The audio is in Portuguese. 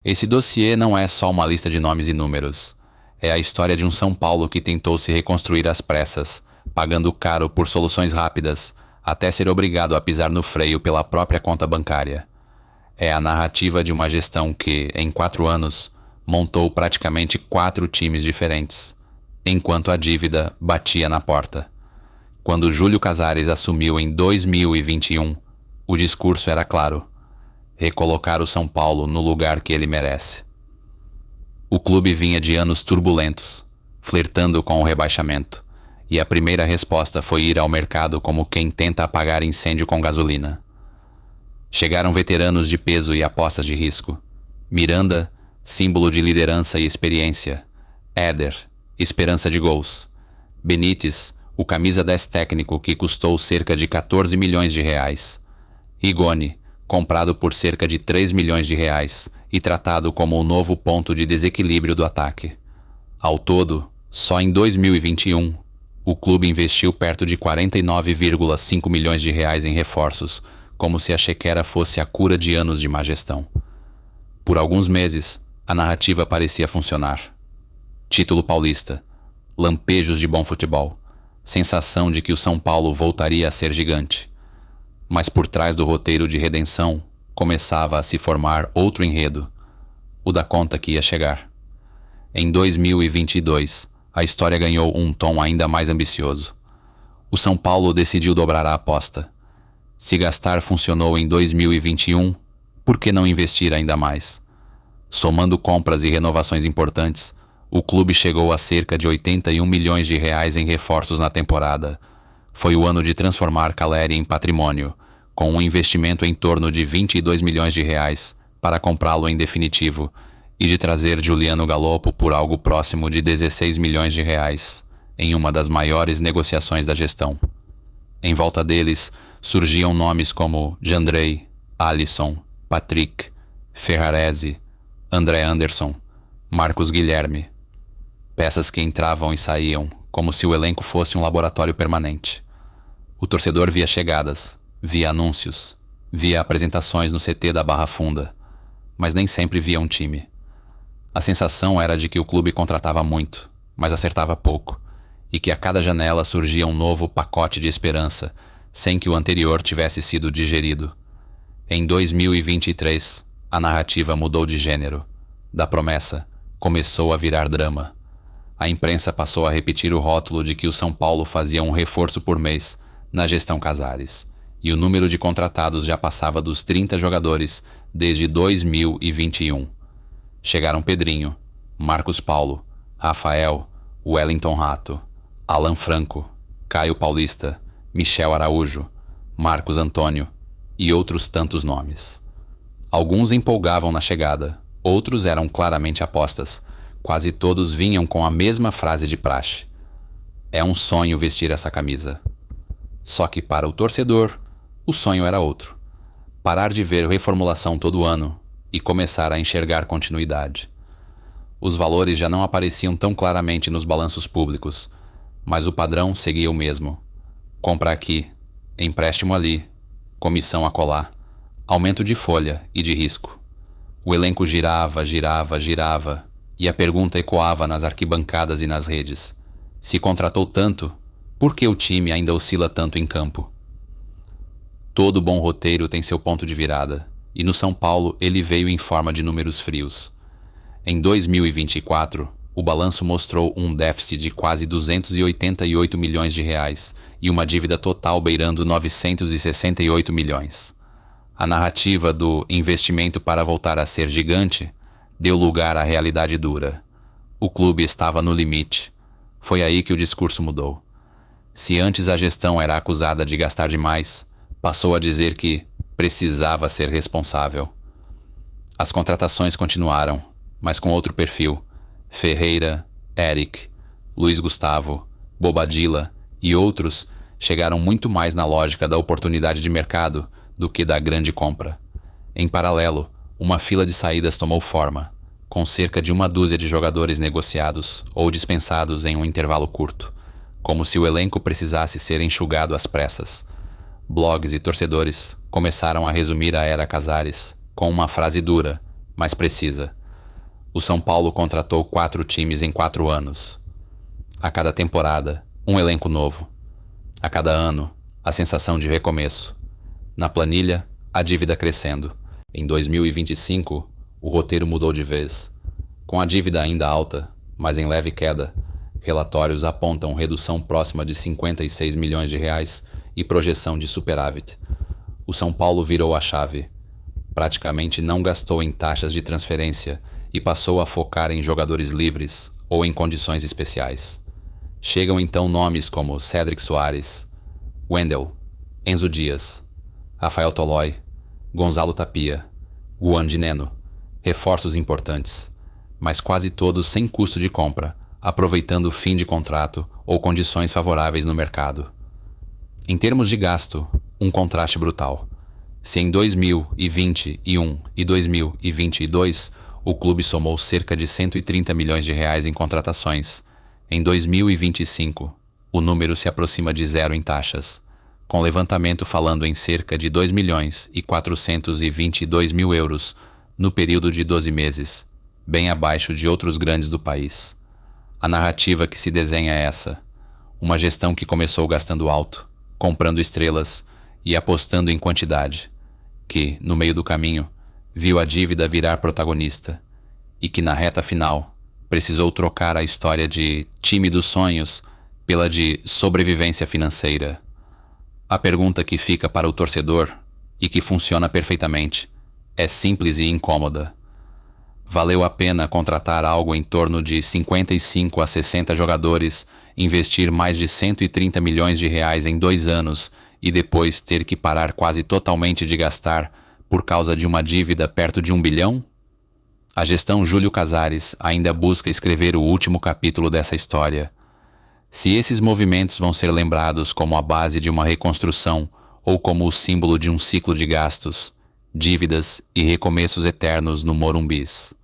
Esse dossiê não é só uma lista de nomes e números. É a história de um São Paulo que tentou se reconstruir às pressas, pagando caro por soluções rápidas, até ser obrigado a pisar no freio pela própria conta bancária. É a narrativa de uma gestão que, em 4 anos, montou praticamente 4 times diferentes, enquanto a dívida batia na porta. Quando Júlio Casares assumiu em 2021, o discurso era claro: recolocar o São Paulo no lugar que ele merece. O clube vinha de anos turbulentos, flertando com o rebaixamento, e a primeira resposta foi ir ao mercado como quem tenta apagar incêndio com gasolina. Chegaram veteranos de peso e apostas de risco. Miranda, símbolo de liderança e experiência. Éder, esperança de gols. Benítez, o camisa 10 técnico que custou cerca de 14 milhões de reais. Rigoni, comprado por cerca de 3 milhões de reais e tratado como o novo ponto de desequilíbrio do ataque. Ao todo, só em 2021, o clube investiu perto de 49,5 milhões de reais em reforços, como se a chequera fosse a cura de anos de má gestão. Por alguns meses, a narrativa parecia funcionar. Título paulista, lampejos de bom futebol, sensação de que o São Paulo voltaria a ser gigante. Mas por trás do roteiro de redenção, começava a se formar outro enredo, o da conta que ia chegar. Em 2022, a história ganhou um tom ainda mais ambicioso. O São Paulo decidiu dobrar a aposta. Se gastar funcionou em 2021, por que não investir ainda mais? Somando compras e renovações importantes, o clube chegou a cerca de 81 milhões de reais em reforços na temporada. Foi o ano de transformar Caleri em patrimônio, com um investimento em torno de 22 milhões de reais para comprá-lo em definitivo e de trazer Juliano Galoppo por algo próximo de 16 milhões de reais, em uma das maiores negociações da gestão. Em volta deles, surgiam nomes como Jandrei, Alisson, Patrick, Ferrarese, André Anderson, Marcos Guilherme. Peças que entravam e saíam, como se o elenco fosse um laboratório permanente. O torcedor via chegadas, via anúncios, via apresentações no CT da Barra Funda, mas nem sempre via um time. A sensação era de que o clube contratava muito, mas acertava pouco, e que a cada janela surgia um novo pacote de esperança, sem que o anterior tivesse sido digerido. Em 2023, a narrativa mudou de gênero. Da promessa, começou a virar drama. A imprensa passou a repetir o rótulo de que o São Paulo fazia um reforço por mês na gestão Casares, e o número de contratados já passava dos 30 jogadores desde 2021. Chegaram Pedrinho, Marcos Paulo, Rafael, Wellington Rato, Alan Franco, Caio Paulista, Michel Araújo, Marcos Antônio e outros tantos nomes. Alguns empolgavam na chegada, outros eram claramente apostas. Quase todos vinham com a mesma frase de praxe: é um sonho vestir essa camisa. Só que para o torcedor, o sonho era outro: parar de ver reformulação todo ano e começar a enxergar continuidade. Os valores já não apareciam tão claramente nos balanços públicos, mas o padrão seguia o mesmo: compra aqui, empréstimo ali, comissão acolá, aumento de folha e de risco. O elenco girava, e a pergunta ecoava nas arquibancadas e nas redes: se contratou tanto, por que o time ainda oscila tanto em campo? Todo bom roteiro tem seu ponto de virada, e no São Paulo ele veio em forma de números frios. Em 2024, o balanço mostrou um déficit de quase 288 milhões de reais e uma dívida total beirando 968 milhões. A narrativa do investimento para voltar a ser gigante deu lugar à realidade dura. O clube estava no limite. Foi aí que o discurso mudou. Se antes a gestão era acusada de gastar demais, passou a dizer que precisava ser responsável. As contratações continuaram, mas com outro perfil. Ferreira, Eric, Luiz Gustavo, Bobadilla e outros chegaram muito mais na lógica da oportunidade de mercado do que da grande compra. Em paralelo, uma fila de saídas tomou forma, com cerca de uma dúzia de jogadores negociados ou dispensados em um intervalo curto, como se o elenco precisasse ser enxugado às pressas. Blogs e torcedores começaram a resumir a era Casares com uma frase dura, mas precisa. O São Paulo contratou 4 times em 4 anos. A cada temporada, um elenco novo. A cada ano, a sensação de recomeço. Na planilha, a dívida crescendo. Em 2025, o roteiro mudou de vez. Com a dívida ainda alta, mas em leve queda, relatórios apontam redução próxima de 56 milhões de reais e projeção de superávit. O São Paulo virou a chave. Praticamente não gastou em taxas de transferência e passou a focar em jogadores livres ou em condições especiais. Chegam então nomes como Cédric Soares, Wendel, Enzo Dias, Rafael Tolói, Gonzalo Tapia, Juan Dineno, reforços importantes, mas quase todos sem custo de compra, aproveitando o fim de contrato ou condições favoráveis no mercado. Em termos de gasto, um contraste brutal. Se em 2021 e 2022 o clube somou cerca de 130 milhões de reais em contratações, em 2025 o número se aproxima de zero em taxas, com levantamento falando em cerca de 2 milhões e 422 mil euros no período de 12 meses, bem abaixo de outros grandes do país. A narrativa que se desenha é essa: uma gestão que começou gastando alto, comprando estrelas e apostando em quantidade, que, no meio do caminho, viu a dívida virar protagonista e que, na reta final, precisou trocar a história de time dos sonhos pela de sobrevivência financeira. A pergunta que fica para o torcedor, e que funciona perfeitamente, é simples e incômoda. Valeu a pena contratar algo em torno de 55 a 60 jogadores, investir mais de 130 milhões de reais em 2 anos e depois ter que parar quase totalmente de gastar por causa de uma dívida perto de 1 bilhão? A gestão Júlio Casares ainda busca escrever o último capítulo dessa história. Se esses movimentos vão ser lembrados como a base de uma reconstrução ou como o símbolo de um ciclo de gastos, dívidas e recomeços eternos no Morumbis.